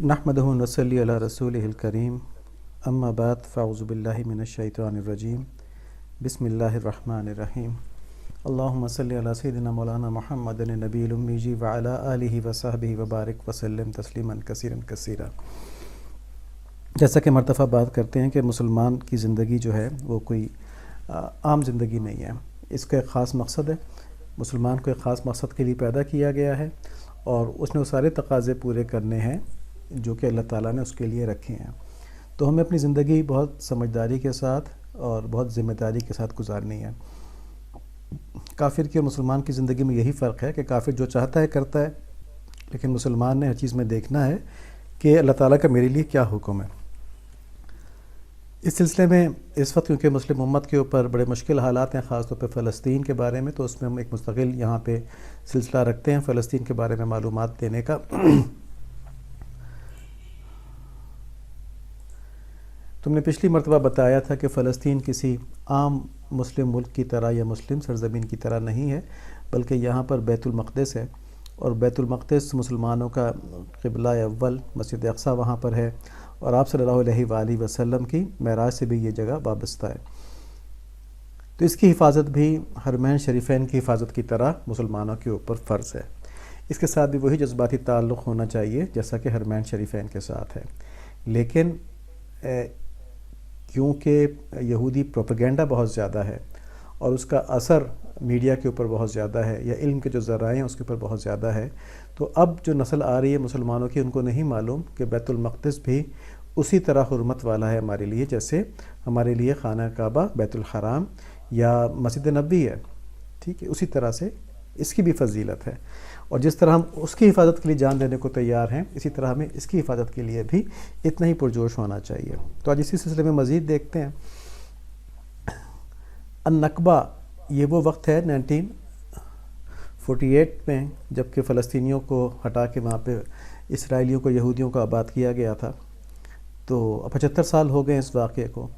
نحمدہ و نصلی علی رسولہ الکریم اما بعد فاعوذ باللہ من الشیطان الرجیم بسم اللہ الرحمن الرحیم اللہم صلی علی سیدنا مولانا محمد النبی الامی وعلی آلہ وصحبہ وبارک وسلم تسلیما کثیرا کثیرا۔ جیسا کہ مرتبہ بات کرتے ہیں کہ مسلمان کی زندگی جو ہے وہ کوئی عام زندگی نہیں ہے، اس کا ایک خاص مقصد ہے۔ مسلمان کو ایک خاص مقصد کے لیے پیدا کیا گیا ہے اور اس نے وہ سارے تقاضے پورے کرنے ہیں جو کہ اللہ تعالیٰ نے اس کے لیے رکھے ہیں۔ تو ہمیں اپنی زندگی بہت سمجھداری کے ساتھ اور بہت ذمہ داری کے ساتھ گزارنی ہے۔ کافر کی اور مسلمان کی زندگی میں یہی فرق ہے کہ کافر جو چاہتا ہے کرتا ہے، لیکن مسلمان نے ہر چیز میں دیکھنا ہے کہ اللہ تعالیٰ کا میرے لیے کیا حکم ہے۔ اس سلسلے میں اس وقت کیونکہ مسلم امت کے اوپر بڑے مشکل حالات ہیں، خاص طور پہ فلسطین کے بارے میں، تو اس میں ہم ایک مستقل یہاں پہ سلسلہ رکھتے ہیں فلسطین کے بارے میں معلومات دینے کا۔ تم نے پچھلی مرتبہ بتایا تھا کہ فلسطین کسی عام مسلم ملک کی طرح یا مسلم سرزمین کی طرح نہیں ہے، بلکہ یہاں پر بیت المقدس ہے، اور بیت المقدس مسلمانوں کا قبلہ اول، مسجد اقصیٰ وہاں پر ہے، اور آپ صلی اللہ علیہ وآلہ وسلم کی معراج سے بھی یہ جگہ وابستہ ہے۔ تو اس کی حفاظت بھی حرمین شریفین کی حفاظت کی طرح مسلمانوں کے اوپر فرض ہے۔ اس کے ساتھ بھی وہی جذباتی تعلق ہونا چاہیے جیسا کہ حرمین شریفین کے ساتھ ہے، لیکن کیونکہ یہودی پروپیگنڈا بہت زیادہ ہے اور اس کا اثر میڈیا کے اوپر بہت زیادہ ہے، یا علم کے جو ذرائع ہیں اس کے اوپر بہت زیادہ ہے، تو اب جو نسل آ رہی ہے مسلمانوں کی، ان کو نہیں معلوم کہ بیت المقدس بھی اسی طرح حرمت والا ہے ہمارے لیے جیسے ہمارے لیے خانہ کعبہ، بیت الحرام یا مسجد نبوی ہے، ٹھیک ہے۔ اسی طرح سے اس کی بھی فضیلت ہے، اور جس طرح ہم اس کی حفاظت کے لیے جان دینے کو تیار ہیں، اسی طرح ہمیں اس کی حفاظت کے لیے بھی اتنا ہی پرجوش ہونا چاہیے۔ تو آج اسی سلسلے میں مزید دیکھتے ہیں۔ النکبہ یہ وہ وقت ہے 1948 میں، جب کہ فلسطینیوں کو ہٹا کے وہاں پہ اسرائیلیوں کو، یہودیوں کو آباد کیا گیا تھا۔ تو 75 سال ہو گئے اس واقعے کو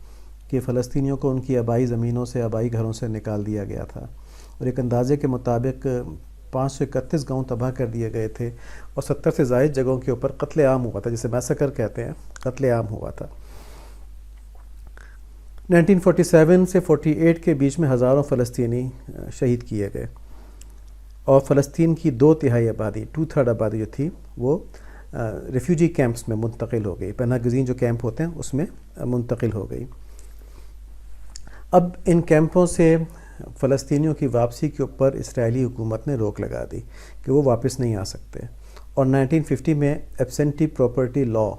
کہ فلسطینیوں کو ان کی آبائی زمینوں سے، آبائی گھروں سے نکال دیا گیا تھا، اور ایک اندازے کے مطابق 531 گاؤں تباہ کر دیے گئے تھے، اور 70 سے زائد جگہوں کے اوپر قتل عام ہوا تھا، جسے میسکر کہتے ہیں، قتل عام ہوا تھا۔ 1947 سے 48 کے بیچ میں ہزاروں فلسطینی شہید کیے گئے، اور فلسطین کی 2/3 آبادی، 2/3 آبادی جو تھی وہ ریفیوجی کیمپس میں منتقل ہو گئی، پناہ گزین جو کیمپ ہوتے ہیں اس میں منتقل ہو گئی۔ اب ان کیمپوں سے فلسطینیوں کی واپسی کے اوپر اسرائیلی حکومت نے روک لگا دی کہ وہ واپس نہیں آ سکتے، اور 1950 میں ایبسینٹی پراپرٹی لاء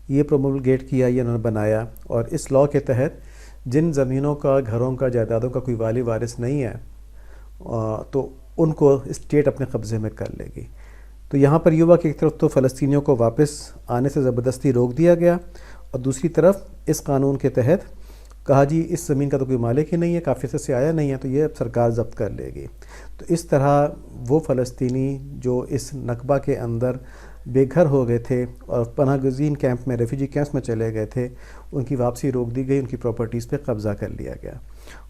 یہ پرومولگیٹ کیا، یہ انہوں نے بنایا، اور اس لاء کے تحت جن زمینوں کا، گھروں کا، جائیدادوں کا کوئی والی وارث نہیں ہے تو ان کو اسٹیٹ اپنے قبضے میں کر لے گی۔ تو یہاں پر یہ ہوا کہ ایک طرف تو فلسطینیوں کو واپس آنے سے زبردستی روک دیا گیا، اور دوسری طرف اس قانون کے تحت کہا جی اس زمین کا تو کوئی مالک ہی نہیں ہے، کافی عرصے سے آیا نہیں ہے، تو یہ اب سرکار ضبط کر لے گی۔ تو اس طرح وہ فلسطینی جو اس نکبہ کے اندر بے گھر ہو گئے تھے اور پناہ گزین کیمپ میں، ریفیوجی کیمپس میں چلے گئے تھے، ان کی واپسی روک دی گئی، ان کی پراپرٹیز پہ قبضہ کر لیا گیا۔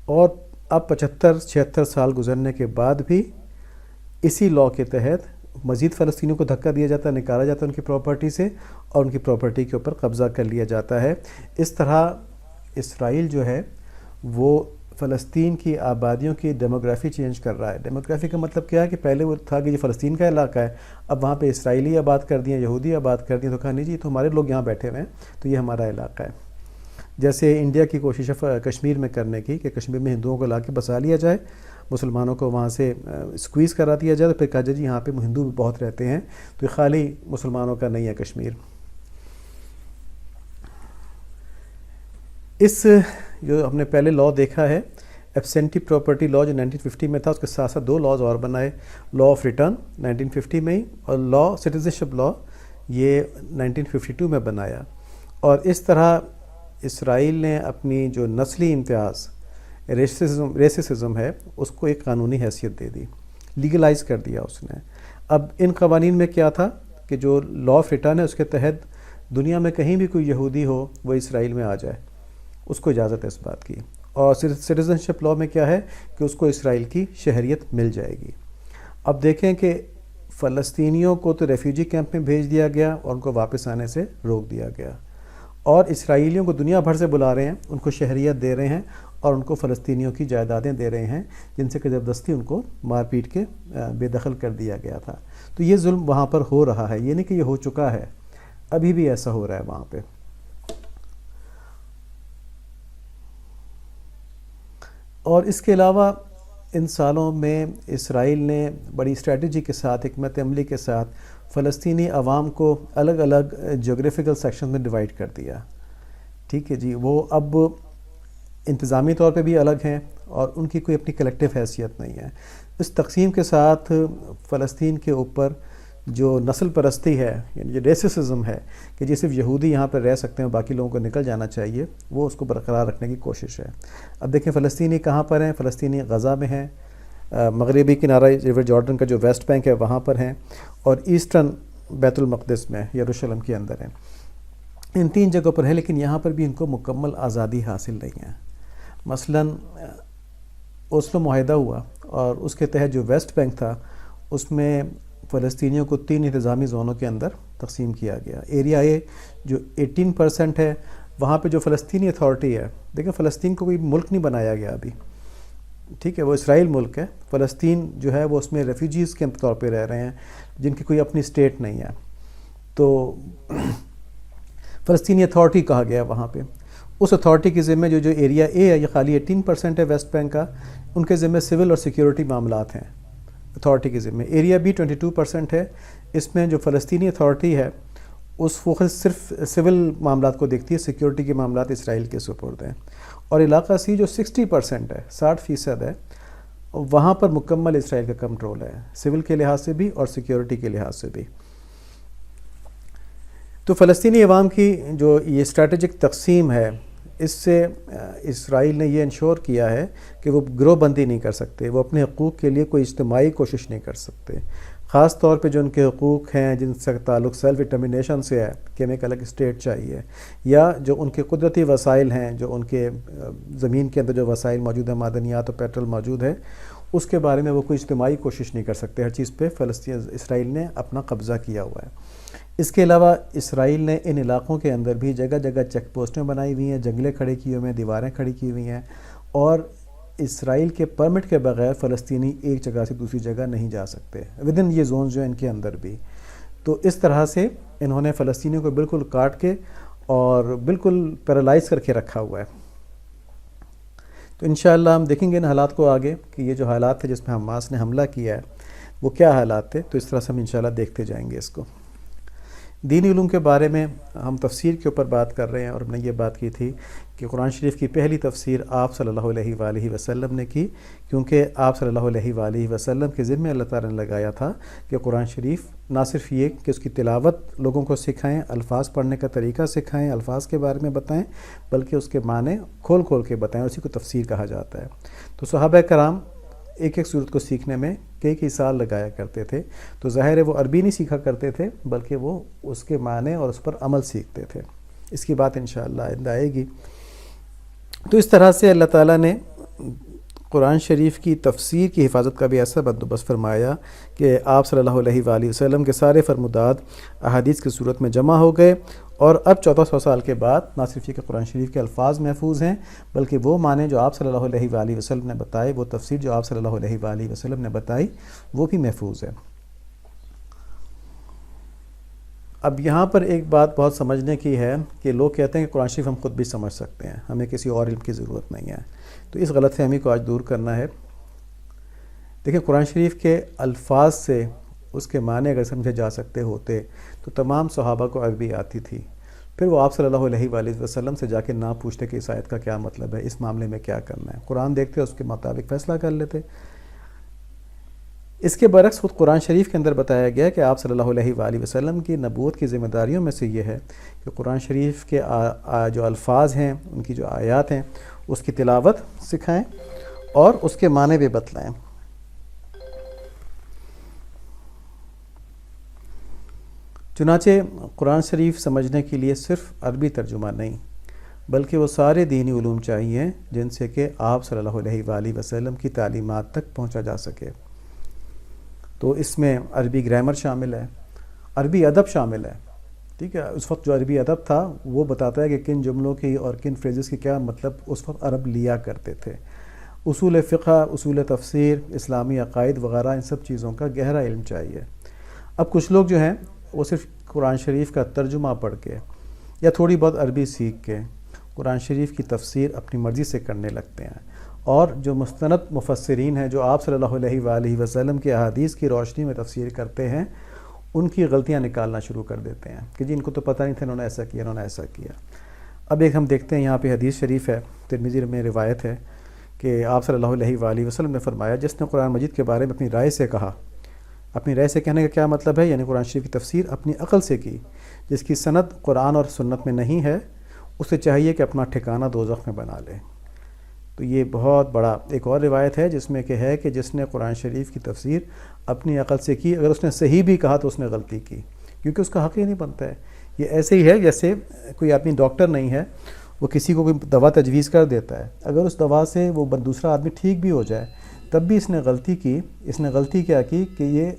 اور اب 75-76 سال گزرنے کے بعد بھی اسی لاء کے تحت مزید فلسطینیوں کو دھکا دیا جاتا ہے، نکالا جاتا ہے ان کی پراپرٹی سے، اور ان کی پراپرٹی کے اوپر قبضہ کر لیا جاتا ہے۔ اس طرح اسرائیل جو ہے وہ فلسطین کی آبادیوں کی ڈیموگرافی چینج کر رہا ہے۔ ڈیموگرافی کا مطلب کیا ہے کہ پہلے وہ تھا کہ یہ فلسطین کا علاقہ ہے، اب وہاں پہ اسرائیلی آباد کر دیا، یہودی آباد کر دیا، تو کہا نہیں جی تو ہمارے لوگ یہاں بیٹھے ہوئے ہیں، تو یہ ہمارا علاقہ ہے۔ جیسے انڈیا کی کوشش ہے کشمیر میں کرنے کی کہ کشمیر میں ہندوؤں کو لا کے بسا لیا جائے، مسلمانوں کو وہاں سے اسکویز کرا دیا جائے، تو پھر کہا جائے جی یہاں پہ ہندو بھی بہت رہتے ہیں، تو یہ خالی مسلمانوں کا نہیں ہے کشمیر۔ اس جو ہم نے پہلے لاء دیکھا ہے ایبسینٹی پراپرٹی لاء جو 1950 میں تھا، اس کے ساتھ ساتھ 2 لاز اور بنائے، لاء آف ریٹرن 1950 میں ہی، اور لاء سٹیزنشپ لاء یہ 1952 میں بنایا۔ اور اس طرح اسرائیل نے اپنی جو نسلی امتیاز، ریسسزم ہے، اس کو ایک قانونی حیثیت دے دی، لیگلائز کر دیا اس نے۔ اب ان قوانین میں کیا تھا کہ جو لاء آف ریٹرن ہے اس کے تحت دنیا میں کہیں بھی کوئی یہودی ہو وہ اسرائیل میں آ جائے، اس کو اجازت ہے اس بات کی، اور سٹیزنشپ لاء میں کیا ہے کہ اس کو اسرائیل کی شہریت مل جائے گی۔ اب دیکھیں کہ فلسطینیوں کو تو ریفیوجی کیمپ میں بھیج دیا گیا اور ان کو واپس آنے سے روک دیا گیا، اور اسرائیلیوں کو دنیا بھر سے بلا رہے ہیں، ان کو شہریت دے رہے ہیں اور ان کو فلسطینیوں کی جائیدادیں دے رہے ہیں جن سے کہ زبردستی ان کو مار پیٹ کے بے دخل کر دیا گیا تھا۔ تو یہ ظلم وہاں پر ہو رہا ہے، یہ نہیں کہ یہ ہو چکا ہے، ابھی بھی ایسا ہو رہا ہے وہاں پہ۔ اور اس کے علاوہ ان سالوں میں اسرائیل نے بڑی اسٹریٹجی کے ساتھ، حکمت عملی کے ساتھ فلسطینی عوام کو الگ الگ جغرافیکل سیکشن میں ڈیوائیڈ کر دیا، ٹھیک ہے جی۔ وہ اب انتظامی طور پہ بھی الگ ہیں اور ان کی کوئی اپنی کلیکٹیو حیثیت نہیں ہے۔ اس تقسیم کے ساتھ فلسطین کے اوپر جو نسل پرستی ہے، یعنی جو ریسسزم ہے کہ جی صرف یہودی یہاں پر رہ سکتے ہیں باقی لوگوں کو نکل جانا چاہیے، وہ اس کو برقرار رکھنے کی کوشش ہے۔ اب دیکھیں فلسطینی کہاں پر ہیں؟ فلسطینی غزہ میں ہیں، مغربی کنارہ ریور جارڈن کا جو ویسٹ بینک ہے وہاں پر ہیں، اور ایسٹرن بیت المقدس میں یروشلم کے اندر ہیں۔ ان تین جگہوں پر ہے، لیکن یہاں پر بھی ان کو مکمل آزادی حاصل نہیں ہے۔ مثلاً اوسلو معاہدہ ہوا اور اس کے تحت جو ویسٹ بینک تھا اس میں فلسطینیوں کو 3 انتظامی زونوں کے اندر تقسیم کیا گیا۔ ایریا اے جو 18% ہے، وہاں پہ جو فلسطینی اتھارٹی ہے، دیکھیں فلسطین کو کوئی ملک نہیں بنایا گیا ابھی، ٹھیک ہے، وہ اسرائیل ملک ہے۔ فلسطین جو ہے وہ اس میں ریفیوجیز کے طور پہ رہ رہے ہیں جن کی کوئی اپنی اسٹیٹ نہیں ہے، تو فلسطینی اتھارٹی کہا گیا وہاں پہ۔ اس اتھارٹی کے ذمہ جو ایریا اے ہے، یہ خالی 18% ہے ویسٹ بینک کا، ان کے ذمہ سول اور سیکیورٹی معاملات ہیں اتھارٹی کے ذمہ۔ ایریا بی 22% ہے، اس میں جو فلسطینی اتھارٹی ہے اس وہ صرف سول معاملات کو دیکھتی ہے، سیکیورٹی کے معاملات اسرائیل کے سپرد ہیں۔ اور علاقہ سی جو 60% ہے، 60% ہے، وہاں پر مکمل اسرائیل کا کنٹرول ہے، سول کے لحاظ سے بھی اور سیکیورٹی کے لحاظ سے بھی۔ تو فلسطینی عوام کی جو یہ اسٹریٹجک تقسیم ہے، اس سے اسرائیل نے یہ انشور کیا ہے کہ وہ گروہ بندی نہیں کر سکتے، وہ اپنے حقوق کے لیے کوئی اجتماعی کوشش نہیں کر سکتے، خاص طور پہ جو ان کے حقوق ہیں جن سے تعلق سیلف ڈٹرمنیشن سے ہے کہ ہمیں ایک الگ اسٹیٹ چاہیے، یا جو ان کے قدرتی وسائل ہیں، جو ان کے زمین کے اندر جو وسائل موجود ہیں، معدنیات اور پیٹرول موجود ہے، اس کے بارے میں وہ کوئی اجتماعی کوشش نہیں کر سکتے۔ ہر چیز پہ اسرائیل نے اپنا قبضہ کیا ہوا ہے۔ اس کے علاوہ اسرائیل نے ان علاقوں کے اندر بھی جگہ جگہ چیک پوسٹیں بنائی ہوئی ہیں، جنگلیں کھڑی کی ہوئی ہیں، دیواریں کھڑی کی ہوئی ہیں، اور اسرائیل کے پرمٹ کے بغیر فلسطینی ایک جگہ سے دوسری جگہ نہیں جا سکتے ودن یہ زونز جو ہیں ان کے اندر بھی۔ تو اس طرح سے انہوں نے فلسطینیوں کو بالکل کاٹ کے اور بالکل پیرالائز کر کے رکھا ہوا ہے۔ تو انشاءاللہ ہم دیکھیں گے ان حالات کو آگے کہ یہ جو حالات تھے جس میں حماس نے حملہ کیا ہے وہ کیا حالات تھے، تو اس طرح سے ہم انشاءاللہ دیکھتے جائیں گے اس کو۔ دینی علوم کے بارے میں ہم تفسیر کے اوپر بات کر رہے ہیں، اور ہم نے یہ بات کی تھی کہ قرآن شریف کی پہلی تفسیر آپ صلی اللہ علیہ وآلہ وسلم نے کی، کیونکہ آپ صلی اللہ علیہ وآلہ وسلم کے ذمہ اللہ تعالیٰ نے لگایا تھا کہ قرآن شریف نہ صرف یہ کہ اس کی تلاوت لوگوں کو سکھائیں، الفاظ پڑھنے کا طریقہ سکھائیں، الفاظ کے بارے میں بتائیں، بلکہ اس کے معنی کھول کھول کے بتائیں، اسی کو تفسیر کہا جاتا ہے۔ تو صحابہ کرام ایک ایک صورت کو سیکھنے میں کئی سال لگایا کرتے تھے، تو ظاہر ہے وہ عربی نہیں سیکھا کرتے تھے بلکہ وہ اس کے معنی اور اس پر عمل سیکھتے تھے۔ اس کی بات انشاءاللہ آئندہ آئے گی۔ تو اس طرح سے اللہ تعالیٰ نے قرآن شریف کی تفسیر کی حفاظت کا بھی ایسا بندوبست فرمایا کہ آپ صلی اللہ علیہ وآلہ وسلم کے سارے فرمودات احادیث کی صورت میں جمع ہو گئے، اور اب 1400 سال کے بعد نہ صرف یہ کہ قرآن شریف کے الفاظ محفوظ ہیں بلکہ وہ معنی جو آپ صلی اللہ علیہ وآلہ وسلم نے بتائے، وہ تفسیر جو آپ صلی اللہ علیہ وآلہ وسلم نے بتائی، وہ بھی محفوظ ہے۔ اب یہاں پر ایک بات بہت سمجھنے کی ہے کہ لوگ کہتے ہیں کہ قرآن شریف ہم خود بھی سمجھ سکتے ہیں، ہمیں کسی اور علم کی ضرورت نہیں ہے، تو اس غلط فہمی کو آج دور کرنا ہے۔ دیکھیں قرآن شریف کے الفاظ سے اس کے معنی اگر سمجھے جا سکتے ہوتے تو تمام صحابہ کو عربی آتی تھی، پھر وہ آپ صلی اللہ علیہ وآلہ وسلم سے جا کے نہ پوچھتے کہ اس آیت کا کیا مطلب ہے، اس معاملے میں کیا کرنا ہے، قرآن دیکھتے اس کے مطابق فیصلہ کر لیتے۔ اس کے برعکس خود قرآن شریف کے اندر بتایا گیا کہ آپ صلی اللہ علیہ وآلہ وسلم کی نبوت کی ذمہ داریوں میں سے یہ ہے کہ قرآن شریف کے جو الفاظ ہیں، ان کی جو آیات ہیں، اس کی تلاوت سکھائیں اور اس کے معنی بھی بتلائیں۔ چنانچہ قرآن شریف سمجھنے کے لیے صرف عربی ترجمہ نہیں بلکہ وہ سارے دینی علوم چاہیے جن سے کہ آپ صلی اللہ علیہ وآلہ وسلم کی تعلیمات تک پہنچا جا سکے۔ تو اس میں عربی گرامر شامل ہے، عربی ادب شامل ہے، ٹھیک ہے. اس وقت جو عربی ادب تھا وہ بتاتا ہے کہ کن جملوں کی اور کن فریزز کی کیا مطلب اس وقت عرب لیا کرتے تھے. اصول فقہ، اصول تفسیر، اسلامی عقائد وغیرہ، ان سب چیزوں کا گہرا علم چاہیے. اب کچھ لوگ جو ہیں وہ صرف قرآن شریف کا ترجمہ پڑھ کے یا تھوڑی بہت عربی سیکھ کے قرآن شریف کی تفسیر اپنی مرضی سے کرنے لگتے ہیں، اور جو مستند مفسرین ہیں جو آپ صلی اللہ علیہ وآلہ وسلم کے احادیث کی روشنی میں تفسیر کرتے ہیں، ان کی غلطیاں نکالنا شروع کر دیتے ہیں کہ جی ان کو تو پتہ نہیں تھا، انہوں نے ایسا کیا، انہوں نے ایسا کیا. اب ایک ہم دیکھتے ہیں یہاں پہ حدیث شریف ہے، ترمذی میں روایت ہے کہ آپ صلی اللہ علیہ وآلہ وسلم نے فرمایا جس نے قرآن مجید کے بارے میں اپنی رائے سے کہا، اپنی رائے سے کہنے کا کیا مطلب ہے، یعنی قرآن شریف کی تفسیر اپنی عقل سے کی، جس کی سند قرآن اور سنت میں نہیں ہے، اسے چاہیے کہ اپنا ٹھکانہ دوزخ میں بنا لے. تو یہ بہت بڑا ایک اور روایت ہے جس میں کہ ہے کہ جس نے قرآن شریف کی تفسیر اپنی عقل سے کی، اگر اس نے صحیح بھی کہا تو اس نے غلطی کی، کیونکہ اس کا حق ہی نہیں بنتا ہے. یہ ایسے ہی ہے جیسے کوئی آدمی ڈاکٹر نہیں ہے، وہ کسی کو کوئی دوا تجویز کر دیتا ہے، اگر اس دوا سے وہ دوسرا آدمی ٹھیک بھی ہو جائے تب بھی اس نے غلطی کی. اس نے غلطی کیا کی کہ یہ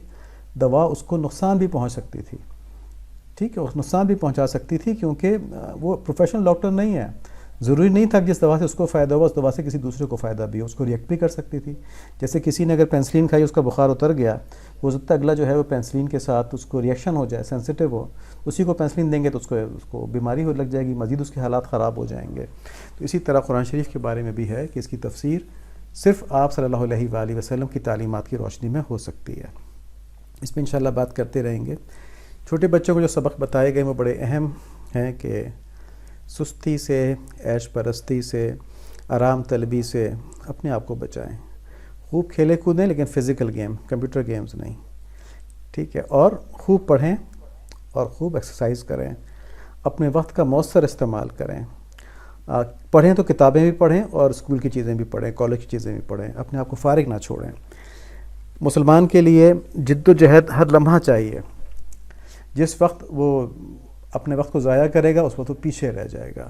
دوا اس کو نقصان بھی پہنچ سکتی تھی، ٹھیک ہے، اس نقصان بھی پہنچا سکتی تھی، کیونکہ وہ پروفیشنل ڈاکٹر نہیں ہے. ضروری نہیں تھا کہ جس دوا سے اس کو فائدہ ہوا اس دوا سے کسی دوسرے کو فائدہ بھی ہو، اس کو ریئیکٹ بھی کر سکتی تھی. جیسے کسی نے اگر پینسلین کھائی، اس کا بخار اتر گیا، وہ جب تک اگلا جو ہے وہ پینسلین کے ساتھ اس کو ریئیکشن ہو جائے، سینسٹیو ہو، اسی کو پینسلین دیں گے تو اس کو بیماری لگ جائے گی، مزید اس کے حالات خراب ہو جائیں گے. تو اسی طرح قرآن شریف کے بارے میں بھی ہے کہ اس کی تفسیر صرف آپ صلی اللہ علیہ وآلہ وسلم کی تعلیمات کی روشنی میں ہو سکتی ہے. اس پہ انشاءاللہ بات کرتے رہیں گے. چھوٹے بچوں کو جو سبق بتائے گئے وہ بڑے اہم ہیں کہ سستی سے، عیش پرستی سے، آرام طلبی سے اپنے آپ کو بچائیں. خوب کھیلے کودیں لیکن فزیکل گیم، کمپیوٹر گیمز نہیں، ٹھیک ہے. اور خوب پڑھیں اور خوب ایکسرسائز کریں، اپنے وقت کا مؤثر استعمال کریں. پڑھیں تو کتابیں بھی پڑھیں اور اسکول کی چیزیں بھی پڑھیں، کالج کی چیزیں بھی پڑھیں، اپنے آپ کو فارغ نہ چھوڑیں. مسلمان کے لیے جد و جہد ہر لمحہ چاہیے. جس وقت وہ اپنے وقت کو ضائع کرے گا اس وقت وہ پیچھے رہ جائے گا.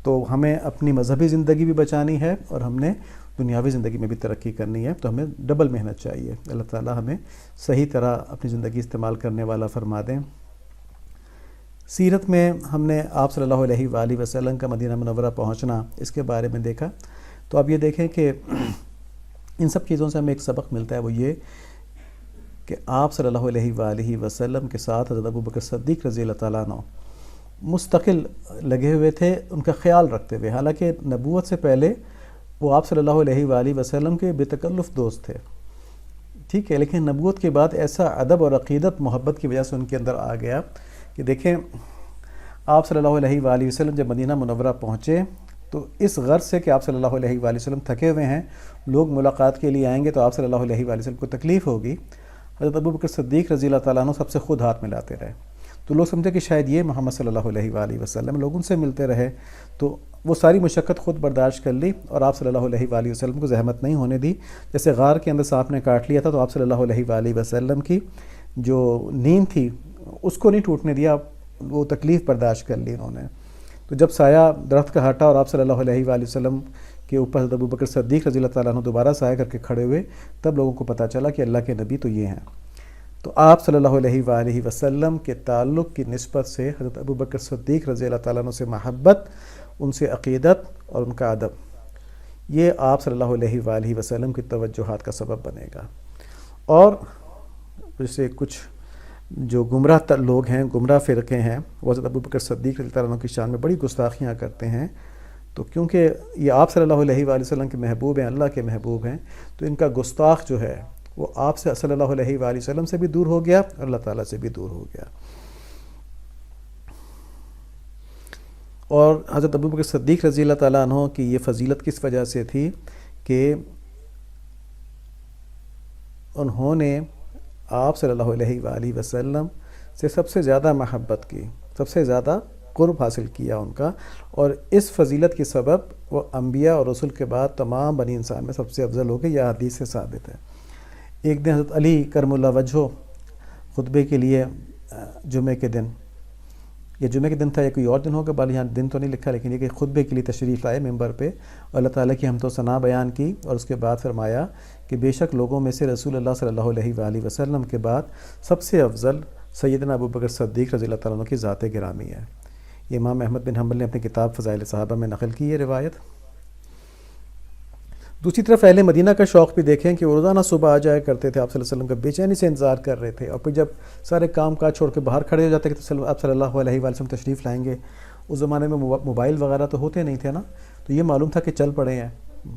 تو ہمیں اپنی مذہبی زندگی بھی بچانی ہے اور ہم نے دنیاوی زندگی میں بھی ترقی کرنی ہے، تو ہمیں ڈبل محنت چاہیے. اللہ تعالیٰ ہمیں صحیح طرح اپنی زندگی استعمال کرنے والا فرما دیں. سیرت میں ہم نے آپ صلی اللہ علیہ وآلہ وسلم کا مدینہ منورہ پہنچنا، اس کے بارے میں دیکھا. تو اب یہ دیکھیں کہ ان سب چیزوں سے ہمیں ایک سبق ملتا ہے، وہ یہ کہ آپ صلی اللہ علیہ وآلہ وسلم کے ساتھ حضرت ابوبکر صدیق رضی اللہ تعالیٰ عنہ مستقل لگے ہوئے تھے، ان کا خیال رکھتے ہوئے. حالانکہ نبوت سے پہلے وہ آپ صلی اللہ علیہ وآلہ وسلم کے بے تکلف دوست تھے، ٹھیک ہے، لیکن نبوت کے بعد ایسا ادب اور عقیدت محبت کی وجہ سے ان کے اندر آ گیا کہ دیکھیں آپ صلی اللہ علیہ وآلہ وسلم جب مدینہ منورہ پہنچے تو اس غرض سے کہ آپ صلی اللہ علیہ وآلہ وسلم تھکے ہوئے ہیں، لوگ ملاقات کے لیے آئیں گے تو آپ صلی اللہ علیہ وآلہ وسلم کو تکلیف ہوگی، حضرت ابوبکر صدیق رضی اللہ تعالیٰ عنہ سب سے خود ہاتھ ملاتے رہے. تو لوگ سمجھے کہ شاید یہ محمد صلی اللہ علیہ وآلہ وسلم، لوگ ان سے ملتے رہے تو وہ ساری مشقت خود برداشت کر لی اور آپ صلی اللہ علیہ وآلہ وسلم کو زحمت نہیں ہونے دی. جیسے غار کے اندر سانپ نے کاٹ لیا تھا تو آپ صلی اللہ علیہ وآلہ وسلم کی جو نیند تھی اس کو نہیں ٹوٹنے دیا، وہ تکلیف برداشت کر لی انہوں نے. تو جب سایہ درخت کا ہٹا اور آپ صلی اللہ علیہ وآلہ وسلم کے اوپر حضرت ابوبکر صدیق رضی اللہ تعالیٰ عنہ دوبارہ سایہ کر کے کھڑے ہوئے، تب لوگوں کو پتہ چلا کہ اللہ کے نبی تو یہ ہیں. تو آپ صلی اللہ علیہ وآلہ وسلم کے تعلق کی نسبت سے حضرت ابوبکر صدیق رضی اللہ تعالیٰ عنہ سے محبت، ان سے عقیدت اور ان کا ادب، یہ آپ صلی اللہ علیہ وآلہ وسلم کی توجہات کا سبب بنے گا. اور جیسے کچھ جو گمراہ لوگ ہیں، گمراہ فرقے ہیں، وہ حضرت ابوبکر صدیق رضی اللہ عنہ کی شان میں بڑی گستاخیاں کرتے ہیں. تو کیونکہ یہ آپ صلی اللہ علیہ وآلہ وسلم کے محبوب ہیں، اللہ کے محبوب ہیں، تو ان کا گستاخ جو ہے وہ آپ سے صلی اللہ علیہ وآلہ وسلم سے بھی دور ہو گیا اور اللہ تعالیٰ سے بھی دور ہو گیا. اور حضرت ابوبکر صدیق رضی اللہ تعالیٰ عنہ کی یہ فضیلت کس وجہ سے تھی کہ انہوں نے آپ صلی اللہ علیہ وآلہ وسلم سے سب سے زیادہ محبت کی، سب سے زیادہ قرب حاصل کیا ان کا، اور اس فضیلت کی سبب وہ انبیاء اور رسول کے بعد تمام بنی انسان میں سب سے افضل ہو گئے. یہ حدیث سے ثابت ہے. ایک دن حضرت علی کرم اللہ وجہہ خطبے کے لیے جمعے کے دن یہ جمعہ کے دن تھا یا کوئی اور دن ہوگا، یہاں دن تو نہیں لکھا، لیکن یہ کہ خطبے کے لیے تشریف لائے ممبر پہ، اللہ تعالیٰ کی حمد و ثنا بیان کی، اور اس کے بعد فرمایا کہ بے شک لوگوں میں سے رسول اللہ صلی اللہ علیہ وآلہ وسلم کے بعد سب سے افضل سیدنا ابوبکر صدیق رضی اللہ تعالیٰ عنہ کی ذات گرامی ہے۔ یہ امام احمد بن حنبل نے اپنی کتاب فضائل صحابہ میں نقل کی ہے روایت۔ دوسری طرف اہل مدینہ کا شوق بھی دیکھیں کہ وہ روزانہ صبح آ جایا کرتے تھے، آپ صلی اللہ علیہ وسلم کا بے چینی سے انتظار کر رہے تھے، اور پھر جب سارے کام کاج چھوڑ کے باہر کھڑے ہو جاتے کہ آپ صلی اللہ علیہ وآلہ وسلم تشریف لائیں گے۔ اس زمانے میں موبائل وغیرہ تو ہوتے نہیں تھے نا، تو یہ معلوم تھا کہ چل پڑے ہیں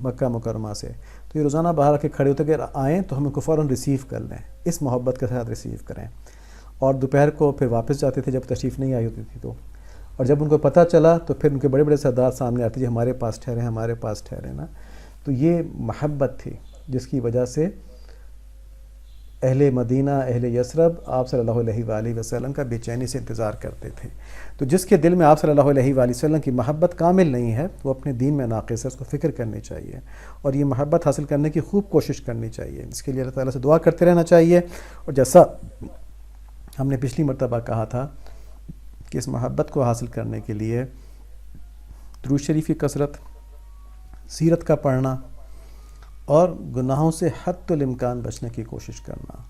مکہ مکرمہ سے، تو یہ روزانہ باہر آ کے کھڑے ہوتے کہ آئیں تو ہم ان کو فوراً ریسیو کر لیں، اس محبت کے ساتھ ریسیو کریں، اور دوپہر کو پھر واپس جاتے تھے جب تشریف نہیں آئی ہوتی تھی تو، اور جب ان کو پتہ چلا تو پھر ان کے بڑے بڑے سردار سامنے آتے جی ہمارے پاس ٹھہرے، ہمارے پاس ٹھہرے نا۔ تو یہ محبت تھی جس کی وجہ سے اہل مدینہ، اہل یثرب آپ صلی اللہ علیہ وآلہ وسلم کا بے چینی سے انتظار کرتے تھے۔ تو جس کے دل میں آپ صلی اللہ علیہ وآلہ وسلم کی محبت کامل نہیں ہے وہ اپنے دین میں ناقص ہے، اس کو فکر کرنی چاہیے، اور یہ محبت حاصل کرنے کی خوب کوشش کرنی چاہیے، اس کے لیے اللہ تعالیٰ سے دعا کرتے رہنا چاہیے۔ اور جیسا ہم نے پچھلی مرتبہ کہا تھا کہ اس محبت کو حاصل کرنے کے لیے درود شریف کی کثرت، سیرت کا پڑھنا، اور گناہوں سے حتی الامکان بچنے کی کوشش کرنا۔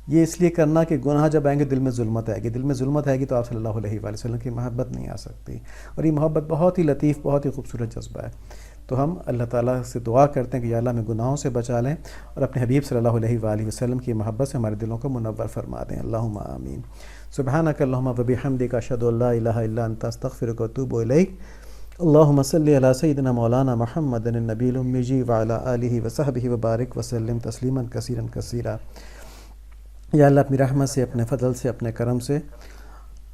یہ اس لیے کرنا کہ گناہ جب آئیں گے دل میں ظلمت آئے گی، دل میں ظلمت آئے گی تو آپ صلی اللہ علیہ وآلہ وسلم کی محبت نہیں آ سکتی، اور یہ محبت بہت ہی لطیف، بہت ہی خوبصورت جذبہ ہے۔ تو ہم اللہ تعالیٰ سے دعا کرتے ہیں کہ یا اللہ ہمیں گناہوں سے بچا لیں، اور اپنے حبیب صلی اللہ علیہ وآلہ وسلم کی محبت سے ہمارے دلوں کو منور فرما دیں۔ اللہم آمین۔ سبحانک اللہم وبحمدک، اشہد ان لا الہ الا انت، استغفرک واتوب الیک۔ اللہم صلی علی سیدنا مولانا محمد النبی الامی وعلی آلہ وصحبہ وبارک وسلم تسلیما کثیرا کثیرا۔ یا اللہ اپنی رحمت سے، اپنے فضل سے، اپنے کرم سے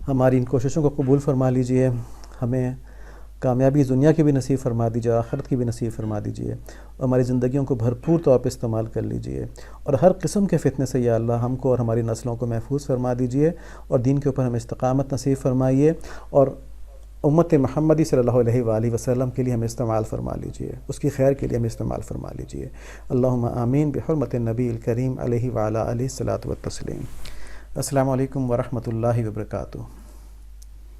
ہماری ان کوششوں کو قبول فرما لیجئے، ہمیں کامیابی دنیا کی بھی نصیب فرما دیجیے، آخرت کی بھی نصیب فرما دیجیے، اور ہماری زندگیوں کو بھرپور طور پہ استعمال کر لیجیے، اور ہر قسم کے فتنے سے یا اللہ ہم کو اور ہماری نسلوں کو محفوظ فرما دیجیے، اور دین کے اوپر ہمیں استقامت نصیب فرمائیے، اور امت محمدی صلی اللہ علیہ وآلہ وسلم کے لیے ہمیں استعمال فرما لیجیے، اس کی خیر کے لیے ہمیں استعمال فرما لیجیے۔ اللہم آمین بحرمت النبی الکریم علیہ وعلی آلہ الصلاۃ والتسلیم۔ السلام علیکم ورحمۃ اللہ وبرکاتہ۔